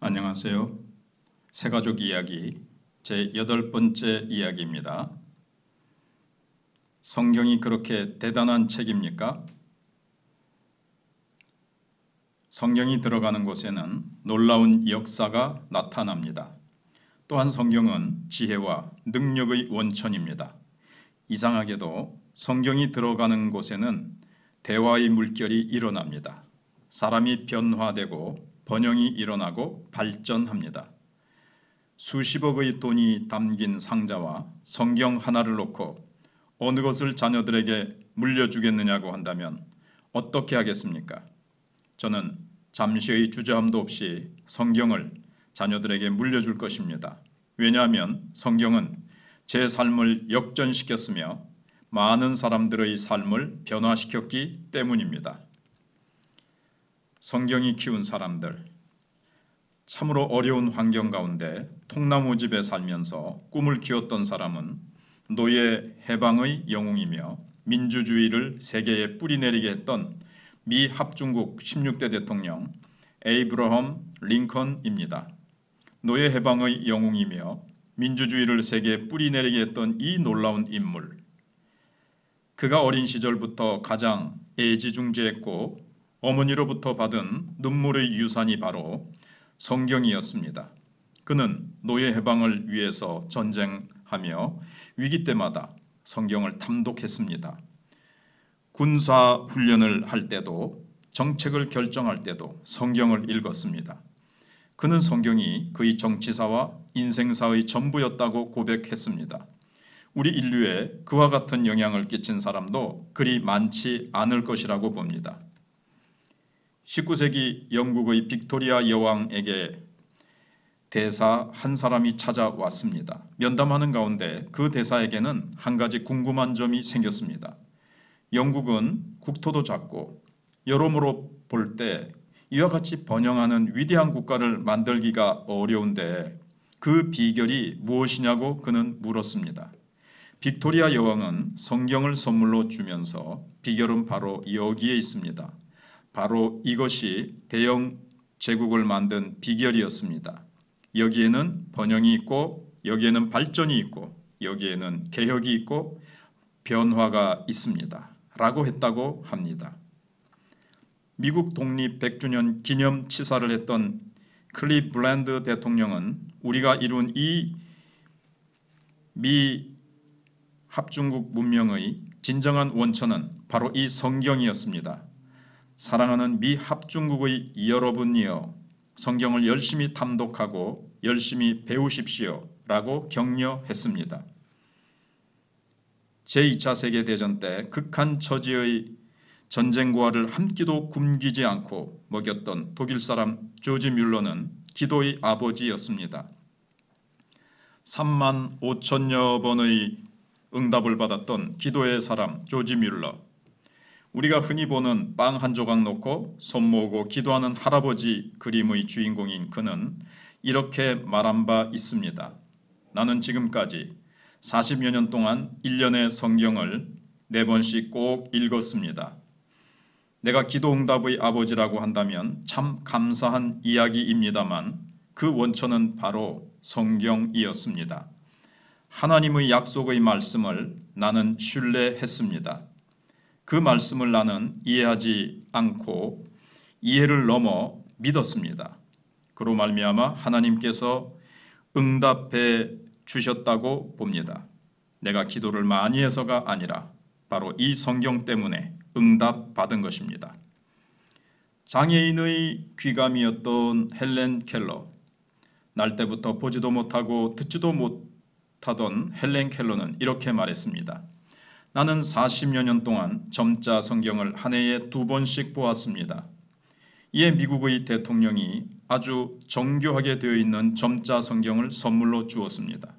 안녕하세요. 새가족 이야기 제8번째 이야기입니다. 성경이 그렇게 대단한 책입니까? 성경이 들어가는 곳에는 놀라운 역사가 나타납니다. 또한 성경은 지혜와 능력의 원천입니다. 이상하게도 성경이 들어가는 곳에는 대화의 물결이 일어납니다. 사람이 변화되고 번영이 일어나고 발전합니다. 수십억의 돈이 담긴 상자와 성경 하나를 놓고 어느 것을 자녀들에게 물려주겠느냐고 한다면 어떻게 하겠습니까? 저는 잠시의 주저함도 없이 성경을 자녀들에게 물려줄 것입니다. 왜냐하면 성경은 제 삶을 역전시켰으며 많은 사람들의 삶을 변화시켰기 때문입니다. 성경이 키운 사람들, 참으로 어려운 환경 가운데 통나무집에 살면서 꿈을 키웠던 사람은 노예 해방의 영웅이며 민주주의를 세계에 뿌리내리게 했던 미 합중국 16대 대통령 에이브러함 링컨입니다. 노예 해방의 영웅이며 민주주의를 세계에 뿌리내리게 했던 이 놀라운 인물. 그가 어린 시절부터 가장 애지중지했고 어머니로부터 받은 눈물의 유산이 바로 성경이었습니다. 그는 노예 해방을 위해서 전쟁하며 위기 때마다 성경을 탐독했습니다. 군사 훈련을 할 때도 정책을 결정할 때도 성경을 읽었습니다. 그는 성경이 그의 정치사와 인생사의 전부였다고 고백했습니다. 우리 인류에 그와 같은 영향을 끼친 사람도 그리 많지 않을 것이라고 봅니다. 19세기 영국의 빅토리아 여왕에게 대사 한 사람이 찾아왔습니다. 면담하는 가운데 그 대사에게는 한 가지 궁금한 점이 생겼습니다. 영국은 국토도 작고 여러모로 볼 때 이와 같이 번영하는 위대한 국가를 만들기가 어려운데 그 비결이 무엇이냐고 그는 물었습니다. 빅토리아 여왕은 성경을 선물로 주면서 비결은 바로 여기에 있습니다. 바로 이것이 대영 제국을 만든 비결이었습니다. 여기에는 번영이 있고 여기에는 발전이 있고 여기에는 개혁이 있고 변화가 있습니다. 라고 했다고 합니다. 미국 독립 100주년 기념 치사를 했던 클리블랜드 대통령은 우리가 이룬 이 미 합중국 문명의 진정한 원천은 바로 이 성경이었습니다. 사랑하는 미 합중국의 여러분이여, 성경을 열심히 탐독하고 열심히 배우십시오 라고 격려했습니다. 제2차 세계대전 때 극한 처지의 전쟁고화를 한 끼도 굶기지 않고 먹였던 독일 사람 조지 뮬러는 기도의 아버지였습니다. 3만 5천여 번의 응답을 받았던 기도의 사람 조지 뮬러. 우리가 흔히 보는 빵 한 조각 놓고 손 모으고 기도하는 할아버지 그림의 주인공인 그는 이렇게 말한 바 있습니다. 나는 지금까지 40여 년 동안 1년의 성경을 4번씩 꼭 읽었습니다. 내가 기도 응답의 아버지라고 한다면 참 감사한 이야기입니다만 그 원천은 바로 성경이었습니다. 하나님의 약속의 말씀을 나는 신뢰했습니다. 그 말씀을 나는 이해하지 않고 이해를 넘어 믿었습니다. 그로 말미암아 하나님께서 응답해 주셨다고 봅니다. 내가 기도를 많이 해서가 아니라 바로 이 성경 때문에 응답받은 것입니다. 장애인의 귀감이었던 헬렌 켈러. 날 때부터 보지도 못하고 듣지도 못하던 헬렌 켈러는 이렇게 말했습니다. 나는 40여 년 동안 점자 성경을 한 해에 2번씩 보았습니다. 이에 미국의 대통령이 아주 정교하게 되어 있는 점자 성경을 선물로 주었습니다.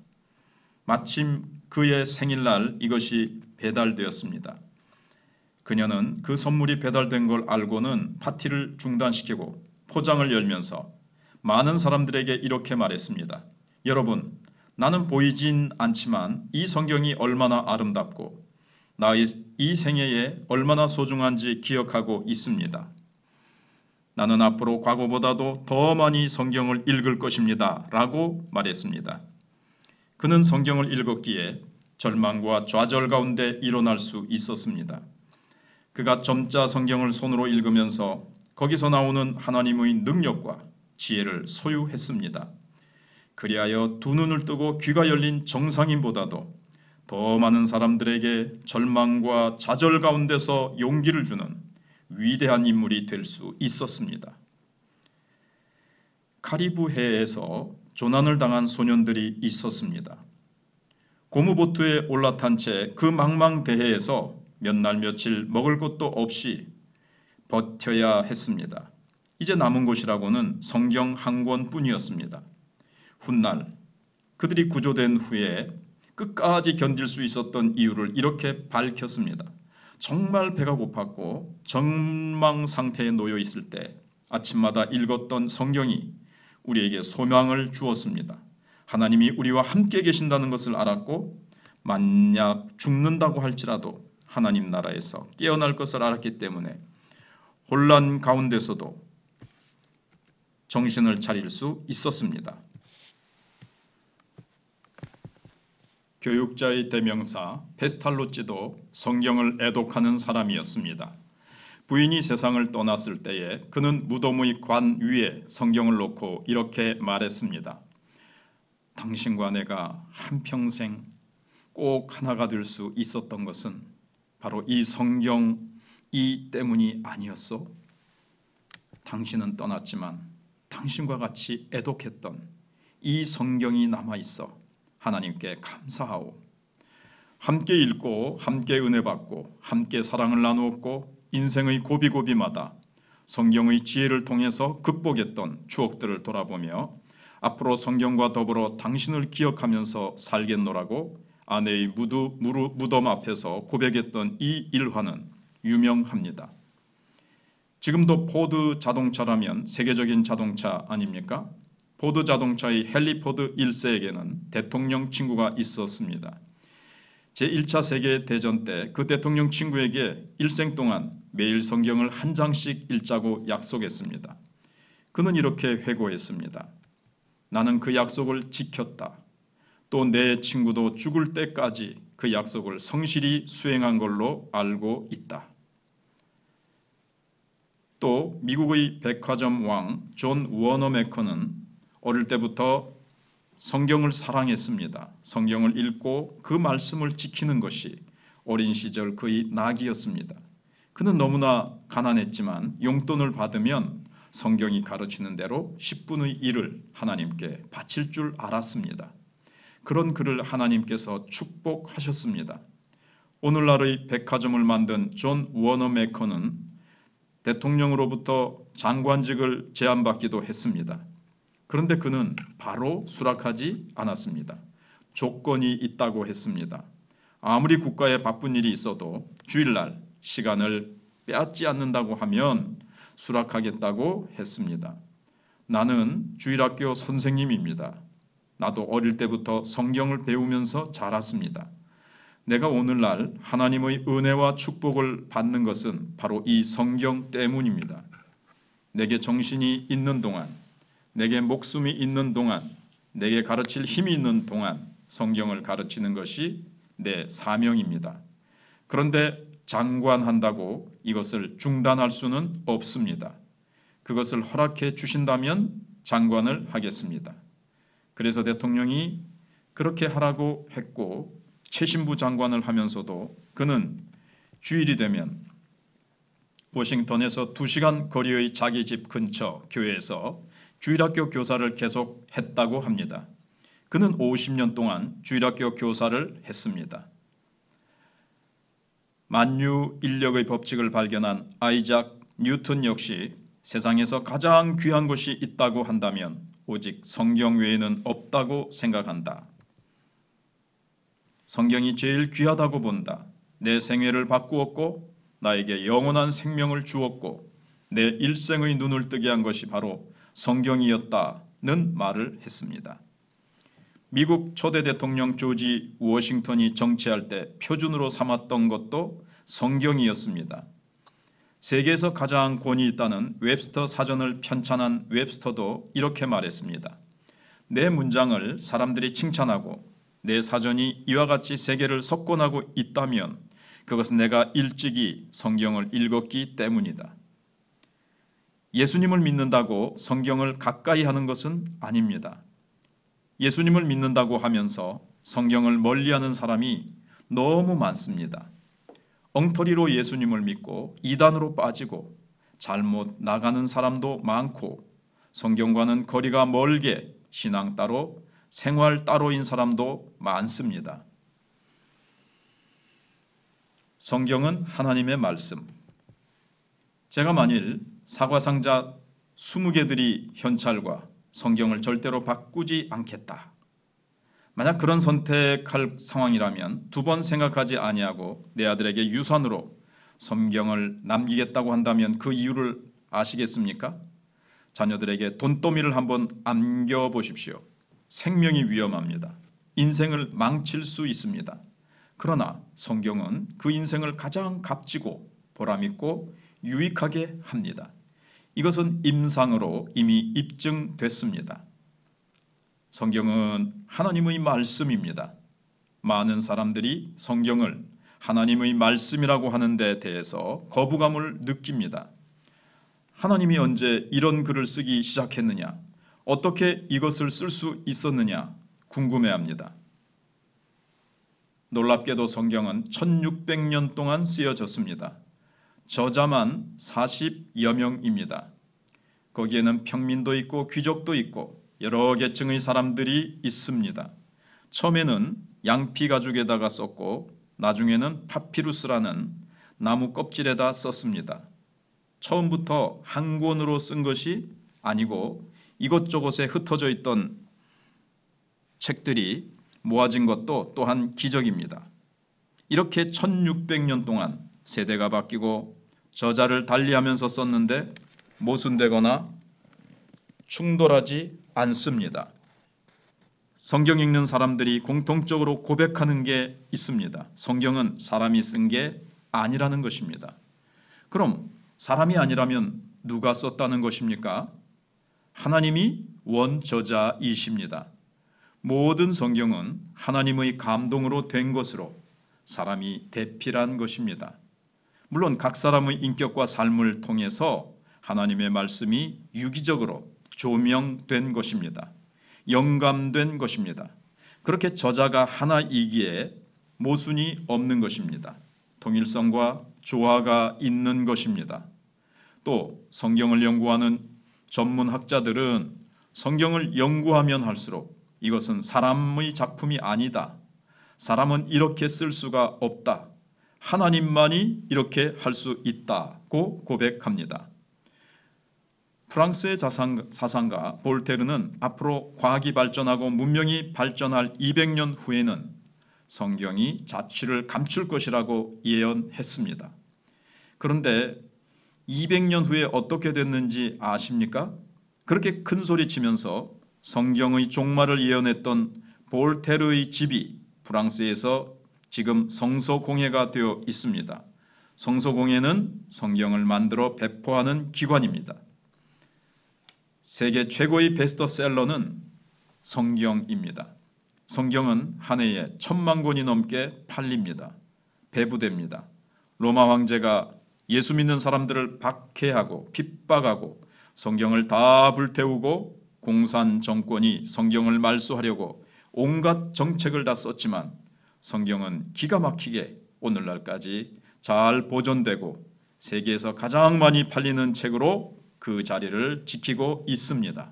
마침 그의 생일날 이것이 배달되었습니다. 그녀는 그 선물이 배달된 걸 알고는 파티를 중단시키고 포장을 열면서 많은 사람들에게 이렇게 말했습니다. 여러분, 나는 보이진 않지만 이 성경이 얼마나 아름답고 나의 이 생애에 얼마나 소중한지 기억하고 있습니다. 나는 앞으로 과거보다도 더 많이 성경을 읽을 것입니다. 라고 말했습니다. 그는 성경을 읽었기에 절망과 좌절 가운데 일어날 수 있었습니다. 그가 점자 성경을 손으로 읽으면서 거기서 나오는 하나님의 능력과 지혜를 소유했습니다. 그리하여 두 눈을 뜨고 귀가 열린 정상인보다도 더 많은 사람들에게 절망과 좌절 가운데서 용기를 주는 위대한 인물이 될 수 있었습니다. 카리브해에서 조난을 당한 소년들이 있었습니다. 고무보트에 올라탄 채 그 망망대해에서 몇 날 며칠 먹을 것도 없이 버텨야 했습니다. 이제 남은 곳이라고는 성경 한 권뿐이었습니다. 훗날 그들이 구조된 후에 끝까지 견딜 수 있었던 이유를 이렇게 밝혔습니다. 정말 배가 고팠고 절망 상태에 놓여 있을 때 아침마다 읽었던 성경이 우리에게 소망을 주었습니다. 하나님이 우리와 함께 계신다는 것을 알았고 만약 죽는다고 할지라도 하나님 나라에서 깨어날 것을 알았기 때문에 혼란 가운데서도 정신을 차릴 수 있었습니다. 교육자의 대명사 페스탈로찌도 성경을 애독하는 사람이었습니다. 부인이 세상을 떠났을 때에 그는 무덤의 관 위에 성경을 놓고 이렇게 말했습니다. 당신과 내가 한평생 꼭 하나가 될 수 있었던 것은 바로 이 성경 이 때문이 아니었소? 당신은 떠났지만 당신과 같이 애독했던 이 성경이 남아있어 하나님께 감사하오. 함께 읽고 함께 은혜 받고 함께 사랑을 나누었고 인생의 고비고비마다 성경의 지혜를 통해서 극복했던 추억들을 돌아보며 앞으로 성경과 더불어 당신을 기억하면서 살겠노라고 아내의 무덤 앞에서 고백했던 이 일화는 유명합니다. 지금도 포드 자동차라면 세계적인 자동차 아닙니까? 포드 자동차의 헨리 포드 1세에게는 대통령 친구가 있었습니다. 제1차 세계대전 때 그 대통령 친구에게 일생 동안 매일 성경을 한 장씩 읽자고 약속했습니다. 그는 이렇게 회고했습니다. 나는 그 약속을 지켰다. 또 내 친구도 죽을 때까지 그 약속을 성실히 수행한 걸로 알고 있다. 또 미국의 백화점 왕 존 워너 메커는 어릴 때부터 성경을 사랑했습니다. 성경을 읽고 그 말씀을 지키는 것이 어린 시절 그의 낙이었습니다. 그는 너무나 가난했지만 용돈을 받으면 성경이 가르치는 대로 10분의 1을 하나님께 바칠 줄 알았습니다. 그런 그를 하나님께서 축복하셨습니다. 오늘날의 백화점을 만든 존 워너 메커는 대통령으로부터 장관직을 제안받기도 했습니다. 그런데 그는 바로 수락하지 않았습니다. 조건이 있다고 했습니다. 아무리 국가에 바쁜 일이 있어도 주일날 시간을 빼앗지 않는다고 하면 수락하겠다고 했습니다. 나는 주일학교 선생님입니다. 나도 어릴 때부터 성경을 배우면서 자랐습니다. 내가 오늘날 하나님의 은혜와 축복을 받는 것은 바로 이 성경 때문입니다. 내게 정신이 있는 동안, 내게 목숨이 있는 동안, 내게 가르칠 힘이 있는 동안 성경을 가르치는 것이 내 사명입니다. 그런데 장관한다고 이것을 중단할 수는 없습니다. 그것을 허락해 주신다면 장관을 하겠습니다. 그래서 대통령이 그렇게 하라고 했고 최신부 장관을 하면서도 그는 주일이 되면 워싱턴에서 2시간 거리의 자기 집 근처 교회에서 주일학교 교사를 계속 했다고 합니다. 그는 50년 동안 주일학교 교사를 했습니다. 만유 인력의 법칙을 발견한 아이작 뉴턴 역시 세상에서 가장 귀한 것이 있다고 한다면 오직 성경 외에는 없다고 생각한다. 성경이 제일 귀하다고 본다. 내 생애를 바꾸었고 나에게 영원한 생명을 주었고 내 일생의 눈을 뜨게 한 것이 바로 성경이었다는 말을 했습니다. 미국 초대 대통령 조지 워싱턴이 정치할 때 표준으로 삼았던 것도 성경이었습니다. 세계에서 가장 권위 있다는 웹스터 사전을 편찬한 웹스터도 이렇게 말했습니다. 내 문장을 사람들이 칭찬하고 내 사전이 이와 같이 세계를 석권하고 있다면 그것은 내가 일찍이 성경을 읽었기 때문이다. 예수님을 믿는다고 성경을 가까이 하는 것은 아닙니다. 예수님을 믿는다고 하면서 성경을 멀리하는 사람이 너무 많습니다. 엉터리로 예수님을 믿고 이단으로 빠지고 잘못 나가는 사람도 많고 성경과는 거리가 멀게 신앙 따로 생활 따로인 사람도 많습니다. 성경은 하나님의 말씀. 제가 만일 사과상자 20개들이 현찰과 성경을 절대로 바꾸지 않겠다. 만약 그런 선택할 상황이라면 2번 생각하지 아니하고 내 아들에게 유산으로 성경을 남기겠다고 한다면 그 이유를 아시겠습니까? 자녀들에게 돈더미를 한번 안겨보십시오. 생명이 위험합니다. 인생을 망칠 수 있습니다. 그러나 성경은 그 인생을 가장 값지고 보람있고 유익하게 합니다. 이것은 임상으로 이미 입증됐습니다. 성경은 하나님의 말씀입니다. 많은 사람들이 성경을 하나님의 말씀이라고 하는 데 대해서 거부감을 느낍니다. 하나님이 언제 이런 글을 쓰기 시작했느냐? 어떻게 이것을 쓸 수 있었느냐? 궁금해합니다. 놀랍게도 성경은 1600년 동안 쓰여졌습니다. 저자만 40여 명입니다. 거기에는 평민도 있고 귀족도 있고 여러 계층의 사람들이 있습니다. 처음에는 양피 가죽에다가 썼고 나중에는 파피루스라는 나무 껍질에다 썼습니다. 처음부터 한 권으로 쓴 것이 아니고 이곳저곳에 흩어져 있던 책들이 모아진 것도 또한 기적입니다. 이렇게 1600년 동안 세대가 바뀌고 저자를 달리하면서 썼는데 모순되거나 충돌하지 않습니다. 성경 읽는 사람들이 공통적으로 고백하는 게 있습니다. 성경은 사람이 쓴 게 아니라는 것입니다. 그럼 사람이 아니라면 누가 썼다는 것입니까? 하나님이 원저자이십니다. 모든 성경은 하나님의 감동으로 된 것으로 사람이 대필한 것입니다. 물론 각 사람의 인격과 삶을 통해서 하나님의 말씀이 유기적으로 조명된 것입니다. 영감된 것입니다. 그렇게 저자가 하나이기에 모순이 없는 것입니다. 통일성과 조화가 있는 것입니다. 또 성경을 연구하는 전문학자들은 성경을 연구하면 할수록 이것은 사람의 작품이 아니다. 사람은 이렇게 쓸 수가 없다. 하나님만이 이렇게 할 수 있다고 고백합니다. 프랑스의 사상가 볼테르는 앞으로 과학이 발전하고 문명이 발전할 200년 후에는 성경이 자취를 감출 것이라고 예언했습니다. 그런데 200년 후에 어떻게 됐는지 아십니까? 그렇게 큰 소리 치면서 성경의 종말을 예언했던 볼테르의 집이 프랑스에서 지금 성서공회가 되어 있습니다. 성서공회는 성경을 만들어 배포하는 기관입니다. 세계 최고의 베스트셀러는 성경입니다. 성경은 한 해에 1000만 권이 넘게 팔립니다. 배부됩니다. 로마 황제가 예수 믿는 사람들을 박해하고 핍박하고 성경을 다 불태우고 공산 정권이 성경을 말소하려고 온갖 정책을 다 썼지만 성경은 기가 막히게 오늘날까지 잘 보존되고 세계에서 가장 많이 팔리는 책으로 그 자리를 지키고 있습니다.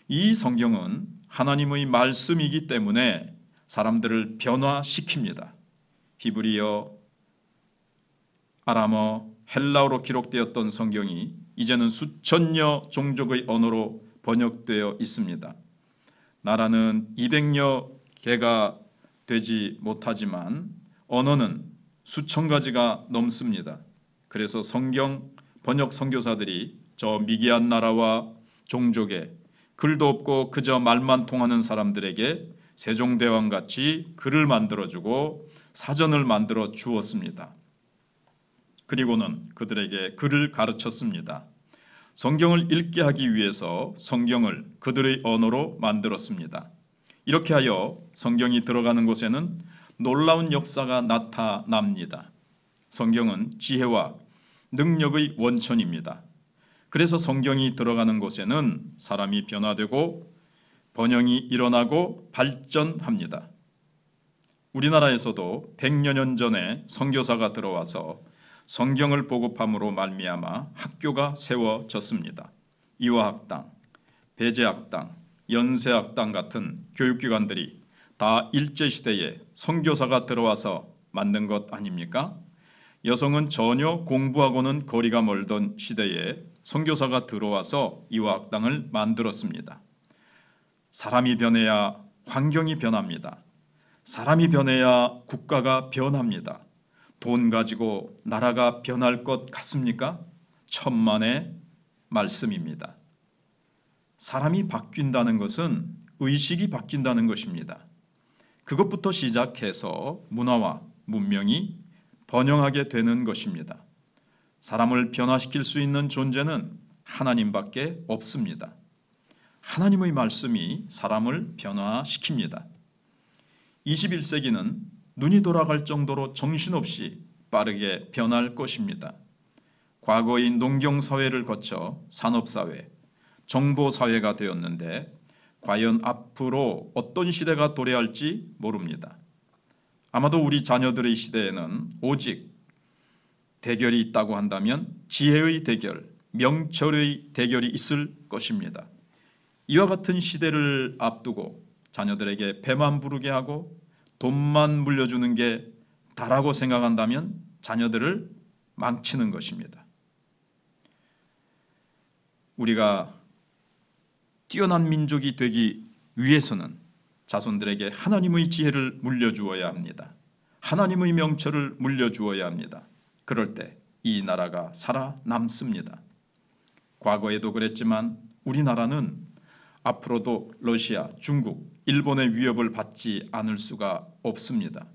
이 성경은 하나님의 말씀이기 때문에 사람들을 변화시킵니다. 히브리어, 아람어, 헬라어로 기록되었던 성경이 이제는 수천여 종족의 언어로 번역되어 있습니다. 나라는 200여 개가 되지 못하지만 언어는 수천 가지가 넘습니다. 그래서 성경 번역 선교사들이 저 미개한 나라와 종족에 글도 없고 그저 말만 통하는 사람들에게 세종대왕같이 글을 만들어주고 사전을 만들어 주었습니다. 그리고는 그들에게 글을 가르쳤습니다. 성경을 읽게 하기 위해서 성경을 그들의 언어로 만들었습니다. 이렇게 하여 성경이 들어가는 곳에는 놀라운 역사가 나타납니다. 성경은 지혜와 능력의 원천입니다. 그래서 성경이 들어가는 곳에는 사람이 변화되고 번영이 일어나고 발전합니다. 우리나라에서도 100여 년 전에 선교사가 들어와서 성경을 보급함으로 말미암아 학교가 세워졌습니다. 이화학당, 배재학당, 연세학당 같은 교육기관들이 다 일제시대에 선교사가 들어와서 만든 것 아닙니까? 여성은 전혀 공부하고는 거리가 멀던 시대에 선교사가 들어와서 이화학당을 만들었습니다. 사람이 변해야 환경이 변합니다. 사람이 변해야 국가가 변합니다. 돈 가지고 나라가 변할 것 같습니까? 천만의 말씀입니다. 사람이 바뀐다는 것은 의식이 바뀐다는 것입니다. 그것부터 시작해서 문화와 문명이 번영하게 되는 것입니다. 사람을 변화시킬 수 있는 존재는 하나님밖에 없습니다. 하나님의 말씀이 사람을 변화시킵니다. 21세기는 눈이 돌아갈 정도로 정신없이 빠르게 변할 것입니다. 과거의 농경사회를 거쳐 산업사회, 정보사회가 되었는데 과연 앞으로 어떤 시대가 도래할지 모릅니다. 아마도 우리 자녀들의 시대에는 오직 대결이 있다고 한다면 지혜의 대결, 명철의 대결이 있을 것입니다. 이와 같은 시대를 앞두고 자녀들에게 배만 부르게 하고 돈만 물려주는 게 다라고 생각한다면 자녀들을 망치는 것입니다. 우리가 뛰어난 민족이 되기 위해서는 자손들에게 하나님의 지혜를 물려주어야 합니다. 하나님의 명철을 물려주어야 합니다. 그럴 때 이 나라가 살아남습니다. 과거에도 그랬지만 우리나라는 앞으로도 러시아, 중국, 일본의 위협을 받지 않을 수가 없습니다.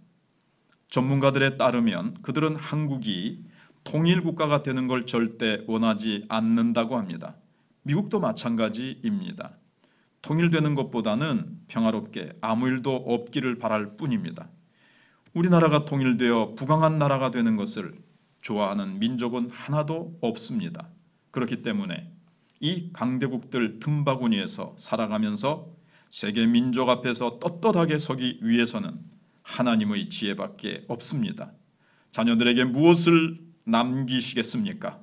전문가들에 따르면 그들은 한국이 통일국가가 되는 걸 절대 원하지 않는다고 합니다. 미국도 마찬가지입니다. 통일되는 것보다는 평화롭게 아무 일도 없기를 바랄 뿐입니다. 우리나라가 통일되어 부강한 나라가 되는 것을 좋아하는 민족은 하나도 없습니다. 그렇기 때문에 이 강대국들 틈바구니에서 살아가면서 세계 민족 앞에서 떳떳하게 서기 위해서는 하나님의 지혜밖에 없습니다. 자녀들에게 무엇을 남기시겠습니까?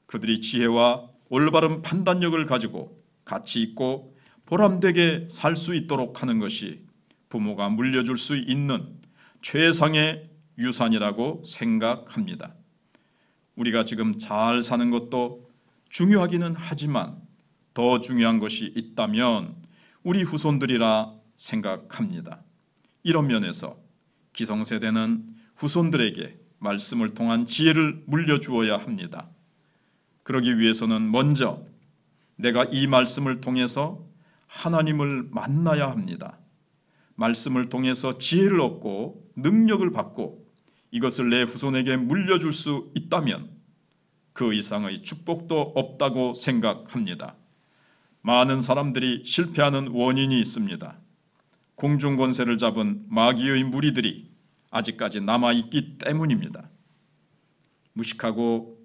그들이 지혜와 올바른 판단력을 가지고 가치 있고 보람되게 살 수 있도록 하는 것이 부모가 물려줄 수 있는 최상의 유산이라고 생각합니다. 우리가 지금 잘 사는 것도 중요하기는 하지만 더 중요한 것이 있다면 우리 후손들이라 생각합니다. 이런 면에서 기성세대는 후손들에게 말씀을 통한 지혜를 물려주어야 합니다. 그러기 위해서는 먼저 내가 이 말씀을 통해서 하나님을 만나야 합니다. 말씀을 통해서 지혜를 얻고 능력을 받고 이것을 내 후손에게 물려줄 수 있다면 그 이상의 축복도 없다고 생각합니다. 많은 사람들이 실패하는 원인이 있습니다. 공중권세를 잡은 마귀의 무리들이 아직까지 남아있기 때문입니다. 무식하고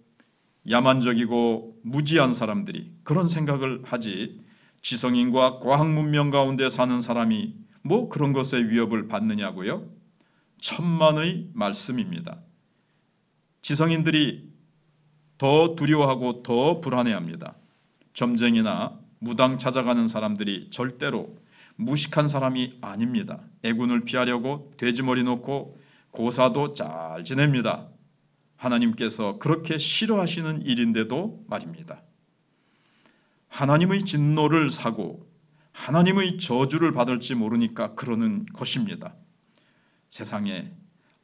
야만적이고 무지한 사람들이 그런 생각을 하지 지성인과 과학문명 가운데 사는 사람이 뭐 그런 것에 위협을 받느냐고요? 천만의 말씀입니다. 지성인들이 더 두려워하고 더 불안해합니다. 점쟁이나 무당 찾아가는 사람들이 절대로 무식한 사람이 아닙니다. 애군을 피하려고 돼지머리 놓고 고사도 잘 지냅니다. 하나님께서 그렇게 싫어하시는 일인데도 말입니다. 하나님의 진노를 사고 하나님의 저주를 받을지 모르니까 그러는 것입니다. 세상에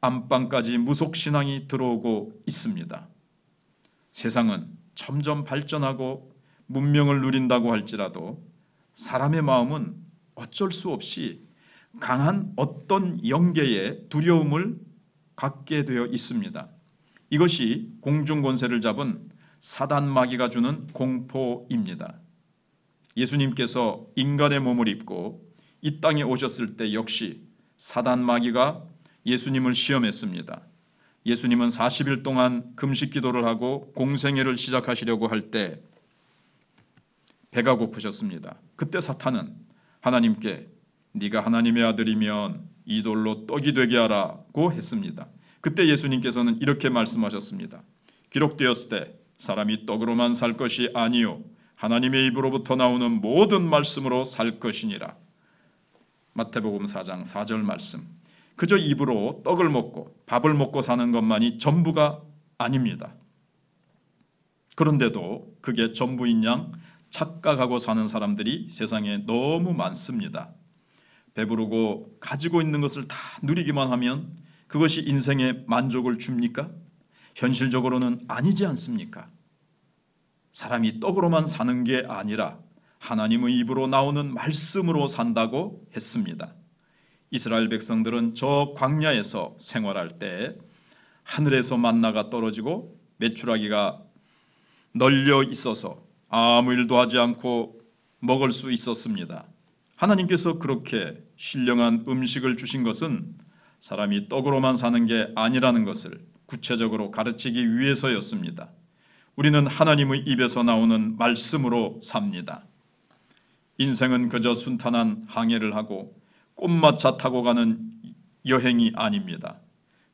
안방까지 무속신앙이 들어오고 있습니다. 세상은 점점 발전하고 문명을 누린다고 할지라도 사람의 마음은 어쩔 수 없이 강한 어떤 영계의 두려움을 갖게 되어 있습니다. 이것이 공중 권세를 잡은 사단 마귀가 주는 공포입니다. 예수님께서 인간의 몸을 입고 이 땅에 오셨을 때 역시 사단 마귀가 예수님을 시험했습니다. 예수님은 40일 동안 금식 기도를 하고 공생애를 시작하시려고 할 때 배가 고프셨습니다. 그때 사탄은 하나님께 네가 하나님의 아들이면 이 돌로 떡이 되게 하라고 했습니다. 그때 예수님께서는 이렇게 말씀하셨습니다. 기록되었을 때 사람이 떡으로만 살 것이 아니요 하나님의 입으로부터 나오는 모든 말씀으로 살 것이니라. 마태복음 4장 4절 말씀. 그저 입으로 떡을 먹고 밥을 먹고 사는 것만이 전부가 아닙니다. 그런데도 그게 전부인 양 착각하고 사는 사람들이 세상에 너무 많습니다. 배부르고 가지고 있는 것을 다 누리기만 하면 그것이 인생에 만족을 줍니까? 현실적으로는 아니지 않습니까? 사람이 떡으로만 사는 게 아니라 하나님의 입으로 나오는 말씀으로 산다고 했습니다. 이스라엘 백성들은 저 광야에서 생활할 때 하늘에서 만나가 떨어지고 메추라기가 널려 있어서 아무 일도 하지 않고 먹을 수 있었습니다. 하나님께서 그렇게 신령한 음식을 주신 것은 사람이 떡으로만 사는 게 아니라는 것을 구체적으로 가르치기 위해서였습니다. 우리는 하나님의 입에서 나오는 말씀으로 삽니다. 인생은 그저 순탄한 항해를 하고 꽃마차 타고 가는 여행이 아닙니다.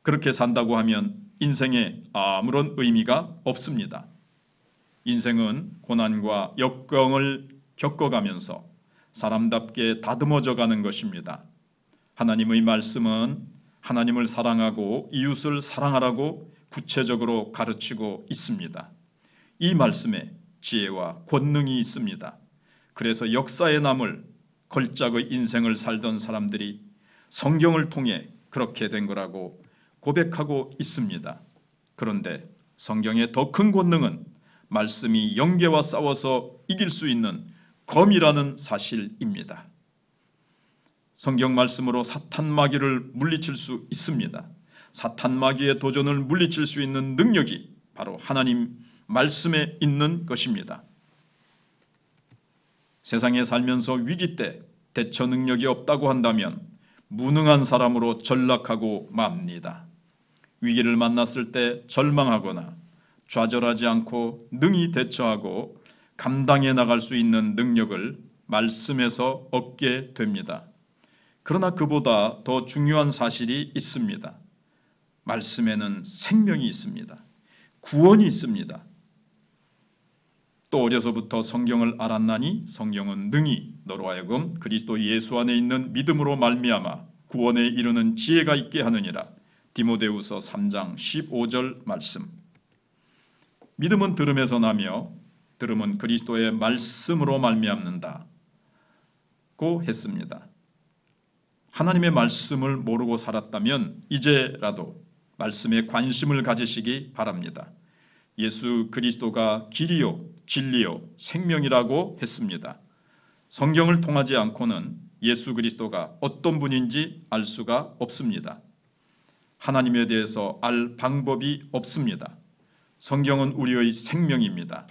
그렇게 산다고 하면 인생에 아무런 의미가 없습니다. 인생은 고난과 역경을 겪어가면서 사람답게 다듬어져 가는 것입니다. 하나님의 말씀은 하나님을 사랑하고 이웃을 사랑하라고 구체적으로 가르치고 있습니다. 이 말씀에 지혜와 권능이 있습니다. 그래서 역사에 남을 걸작의 인생을 살던 사람들이 성경을 통해 그렇게 된 거라고 고백하고 있습니다. 그런데 성경의 더 큰 권능은 말씀이 영계와 싸워서 이길 수 있는 검이라는 사실입니다. 성경 말씀으로 사탄 마귀를 물리칠 수 있습니다. 사탄 마귀의 도전을 물리칠 수 있는 능력이 바로 하나님 말씀에 있는 것입니다. 세상에 살면서 위기 때 대처 능력이 없다고 한다면 무능한 사람으로 전락하고 맙니다. 위기를 만났을 때 절망하거나 좌절하지 않고 능히 대처하고 감당해 나갈 수 있는 능력을 말씀에서 얻게 됩니다. 그러나 그보다 더 중요한 사실이 있습니다. 말씀에는 생명이 있습니다. 구원이 있습니다. 또 어려서부터 성경을 알았나니 성경은 능히 너로 하여금 그리스도 예수 안에 있는 믿음으로 말미암아 구원에 이르는 지혜가 있게 하느니라. 디모데후서 3장 15절 말씀. 믿음은 들음에서 나며 들음은 그리스도의 말씀으로 말미암는다고 했습니다. 하나님의 말씀을 모르고 살았다면 이제라도 말씀에 관심을 가지시기 바랍니다. 예수 그리스도가 길이요 진리요 생명이라고 했습니다. 성경을 통하지 않고는 예수 그리스도가 어떤 분인지 알 수가 없습니다. 하나님에 대해서 알 방법이 없습니다. 성경은 우리의 생명입니다.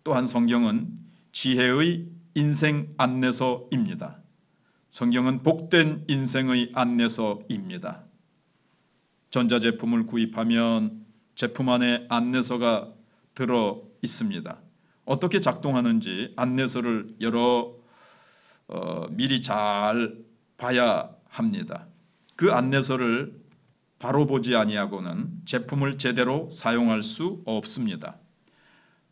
또한 성경은 지혜의 인생 안내서입니다. 성경은 복된 인생의 안내서입니다. 전자제품을 구입하면 제품 안에 안내서가 들어 있습니다. 어떻게 작동하는지 안내서를 미리 잘 봐야 합니다. 그 안내서를 바로 보지 아니하고는 제품을 제대로 사용할 수 없습니다.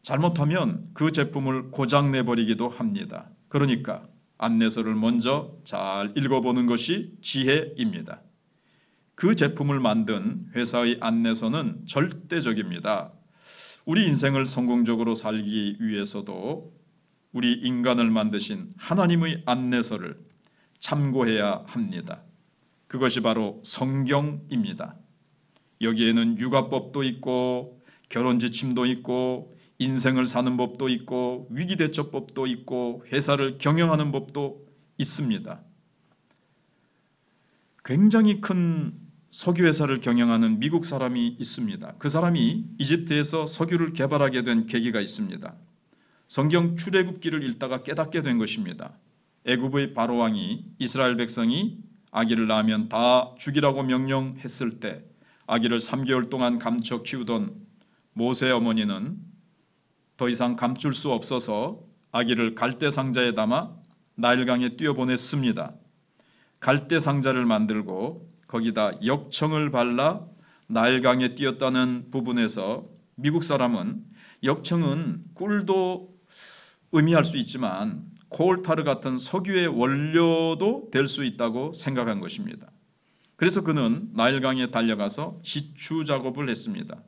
잘못하면 그 제품을 고장 내버리기도 합니다. 그러니까 안내서를 먼저 잘 읽어보는 것이 지혜입니다. 그 제품을 만든 회사의 안내서는 절대적입니다. 우리 인생을 성공적으로 살기 위해서도 우리 인간을 만드신 하나님의 안내서를 참고해야 합니다. 그것이 바로 성경입니다. 여기에는 육아법도 있고 결혼지침도 있고 인생을 사는 법도 있고 위기대처법도 있고 회사를 경영하는 법도 있습니다. 굉장히 큰 석유 회사를 경영하는 미국 사람이 있습니다. 그 사람이 이집트에서 석유를 개발하게 된 계기가 있습니다. 성경 출애굽기를 읽다가 깨닫게 된 것입니다. 애굽의 바로 왕이 이스라엘 백성이 아기를 낳으면 다 죽이라고 명령했을 때 아기를 3개월 동안 감춰 키우던 모세 어머니는 더 이상 감출 수 없어서 아기를 갈대 상자에 담아 나일강에 뛰어보냈습니다. 갈대 상자를 만들고 거기다 역청을 발라 나일강에 띄었다는 부분에서 미국 사람은 역청은 꿀도 의미할 수 있지만 코올타르 같은 석유의 원료도 될 수 있다고 생각한 것입니다. 그래서 그는 나일강에 달려가서 시추 작업을 했습니다.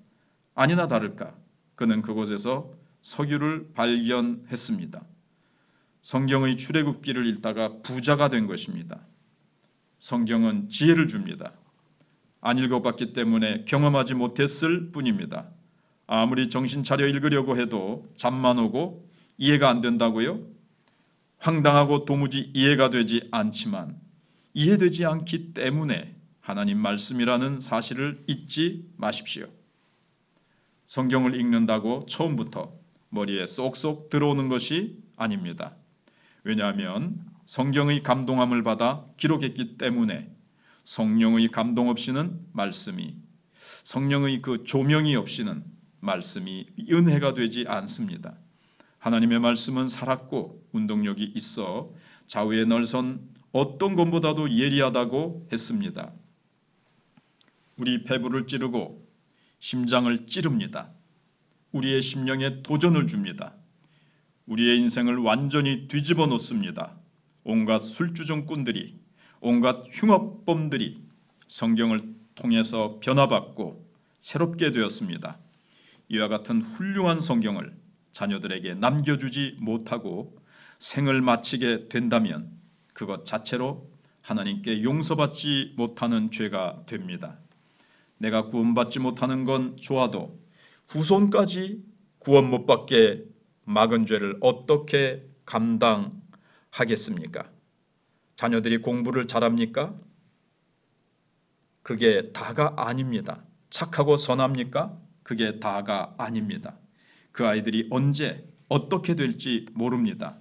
아니나 다를까 그는 그곳에서 석유를 발견했습니다. 성경의 출애굽기를 읽다가 부자가 된 것입니다. 성경은 지혜를 줍니다. 안 읽어봤기 때문에 경험하지 못했을 뿐입니다. 아무리 정신 차려 읽으려고 해도 잠만 오고 이해가 안 된다고요? 황당하고 도무지 이해가 되지 않지만 이해되지 않기 때문에 하나님 말씀이라는 사실을 잊지 마십시오. 성경을 읽는다고 처음부터 머리에 쏙쏙 들어오는 것이 아닙니다. 왜냐하면 성경의 감동함을 받아 기록했기 때문에 성령의 감동 없이는 말씀이, 성령의 그 조명이 없이는 말씀이 은혜가 되지 않습니다. 하나님의 말씀은 살았고 운동력이 있어 좌우에 널선 어떤 것보다도 예리하다고 했습니다. 우리 배부를 찌르고 심장을 찌릅니다. 우리의 심령에 도전을 줍니다. 우리의 인생을 완전히 뒤집어 놓습니다. 온갖 술주정꾼들이, 온갖 흉악범들이 성경을 통해서 변화받고 새롭게 되었습니다. 이와 같은 훌륭한 성경을 자녀들에게 남겨주지 못하고 생을 마치게 된다면 그것 자체로 하나님께 용서받지 못하는 죄가 됩니다. 내가 구원받지 못하는 건 좋아도 후손까지 구원 못 받게 막은 죄를 어떻게 감당하겠습니까? 자녀들이 공부를 잘합니까? 그게 다가 아닙니다. 착하고 선합니까? 그게 다가 아닙니다. 그 아이들이 언제 어떻게 될지 모릅니다.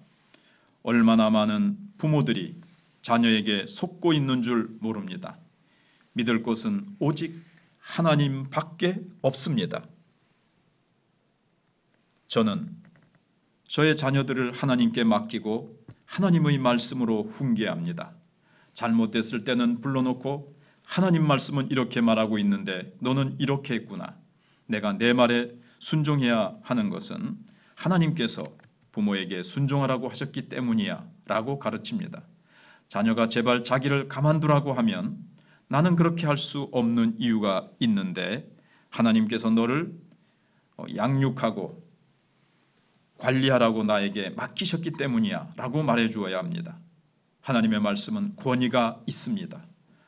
얼마나 많은 부모들이 자녀에게 속고 있는 줄 모릅니다. 믿을 곳은 오직 하나님밖에 없습니다. 저는 저의 자녀들을 하나님께 맡기고 하나님의 말씀으로 훈계합니다. 잘못됐을 때는 불러놓고 하나님 말씀은 이렇게 말하고 있는데 너는 이렇게 했구나. 내가 내 말에 순종해야 하는 것은 하나님께서 부모에게 순종하라고 하셨기 때문이야 라고 가르칩니다. 자녀가 제발 자기를 가만두라고 하면 나는 그렇게 할 수 없는 이유가 있는데 하나님께서 너를 양육하고 관리하라고 나에게 맡기셨기 때문이야 라고 말해주어야 합니다. 하나님의 말씀은 권위가 있습니다.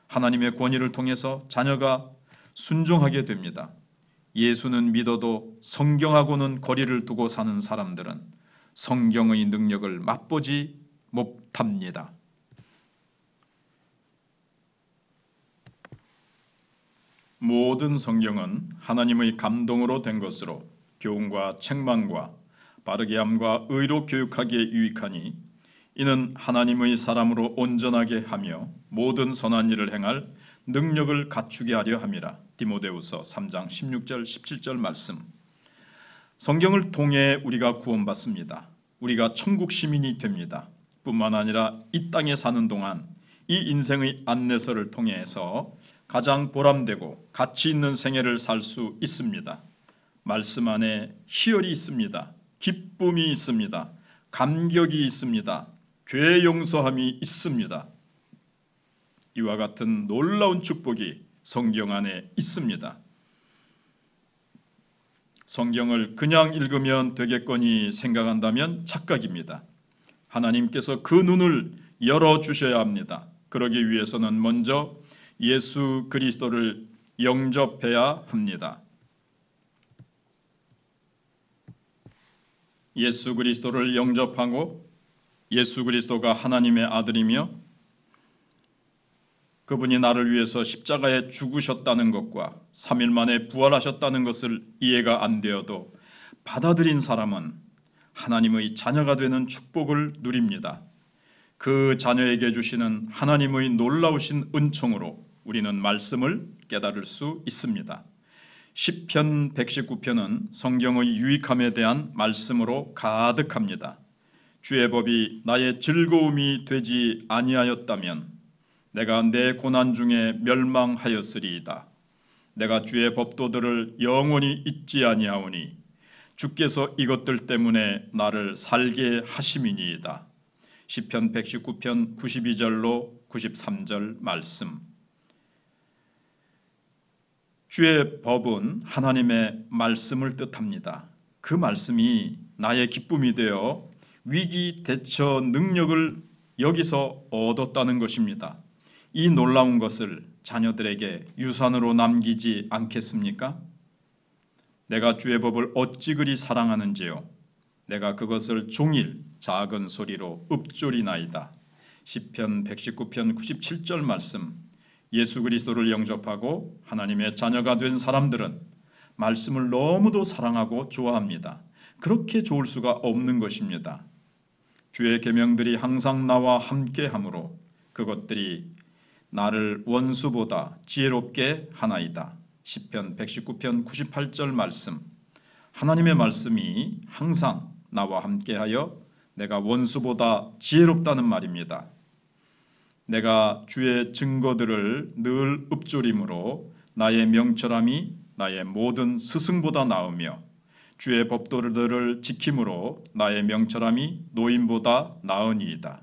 하나님의 권위를 통해서 자녀가 순종하게 됩니다. 예수는 믿어도 성경하고는 거리를 두고 사는 사람들은 성경의 능력을 맛보지 못합니다. 모든 성경은 하나님의 감동으로 된 것으로 교훈과 책망과 바르게 함과 의로 교육하기에 유익하니 이는 하나님의 사람으로 온전하게 하며 모든 선한 일을 행할 능력을 갖추게 하려 함이라. 디모데후서 3장 16절 17절 말씀. 성경을 통해 우리가 구원받습니다. 우리가 천국 시민이 됩니다. 뿐만 아니라 이 땅에 사는 동안 이 인생의 안내서를 통해서 가장 보람되고 가치 있는 생애를 살 수 있습니다. 말씀 안에 희열이 있습니다. 기쁨이 있습니다. 감격이 있습니다. 죄 용서함이 있습니다. 이와 같은 놀라운 축복이 성경 안에 있습니다. 성경을 그냥 읽으면 되겠거니 생각한다면 착각입니다. 하나님께서 그 눈을 열어주셔야 합니다. 그러기 위해서는 먼저 예수 그리스도를 영접해야 합니다. 예수 그리스도를 영접하고 예수 그리스도가 하나님의 아들이며 그분이 나를 위해서 십자가에 죽으셨다는 것과 3일 만에 부활하셨다는 것을 이해가 안 되어도 받아들인 사람은 하나님의 자녀가 되는 축복을 누립니다. 그 자녀에게 주시는 하나님의 놀라우신 은총으로 우리는 말씀을 깨달을 수 있습니다. 시편 119편은 성경의 유익함에 대한 말씀으로 가득합니다. 주의 법이 나의 즐거움이 되지 아니하였다면 내가 내 고난 중에 멸망하였으리이다. 내가 주의 법도들을 영원히 잊지 아니하오니 주께서 이것들 때문에 나를 살게 하심이니이다. 시편 119편 92절로 93절 말씀. 주의 법은 하나님의 말씀을 뜻합니다. 그 말씀이 나의 기쁨이 되어 위기 대처 능력을 여기서 얻었다는 것입니다. 이 놀라운 것을 자녀들에게 유산으로 남기지 않겠습니까? 내가 주의 법을 어찌 그리 사랑하는지요. 내가 그것을 종일 작은 소리로 읊조리나이다. 시편 119편 97절 말씀. 예수 그리스도를 영접하고 하나님의 자녀가 된 사람들은 말씀을 너무도 사랑하고 좋아합니다. 그렇게 좋을 수가 없는 것입니다. 주의 계명들이 항상 나와 함께하므로 그것들이 나를 원수보다 지혜롭게 하나이다. 시편 119편 98절 말씀. 하나님의 말씀이 항상 나와 함께하여 내가 원수보다 지혜롭다는 말입니다. 내가 주의 증거들을 늘 읊조림으로 나의 명철함이 나의 모든 스승보다 나으며 주의 법도들을 지킴으로 나의 명철함이 노인보다 나으니이다.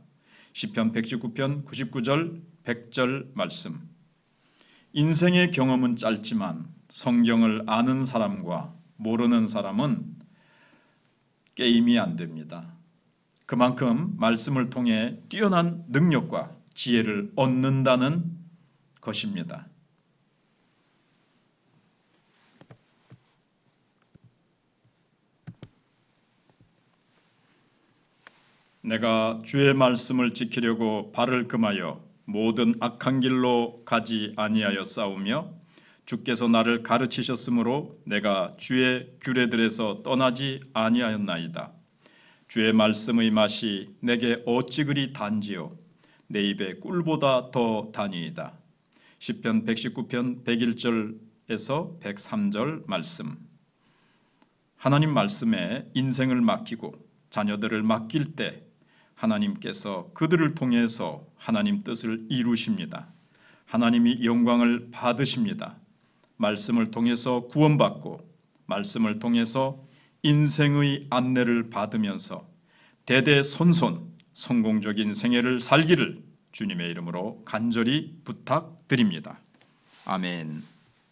시편 119편 99절 100절 말씀. 인생의 경험은 짧지만 성경을 아는 사람과 모르는 사람은 게임이 안 됩니다. 그만큼 말씀을 통해 뛰어난 능력과 지혜를 얻는다는 것입니다. 내가 주의 말씀을 지키려고 발을 금하여 모든 악한 길로 가지 아니하여 싸우며 주께서 나를 가르치셨으므로 내가 주의 규례들에서 떠나지 아니하였나이다. 주의 말씀의 맛이 내게 어찌 그리 단지요 내 입에 꿀보다 더 다니이다. 시편 119편 101절에서 103절 말씀. 하나님 말씀에 인생을 맡기고 자녀들을 맡길 때 하나님께서 그들을 통해서 하나님 뜻을 이루십니다. 하나님이 영광을 받으십니다. 말씀을 통해서 구원받고 말씀을 통해서 인생의 안내를 받으면서 대대손손 성공적인 생애를 살기를 주님의 이름으로 간절히 부탁드립니다. 아멘.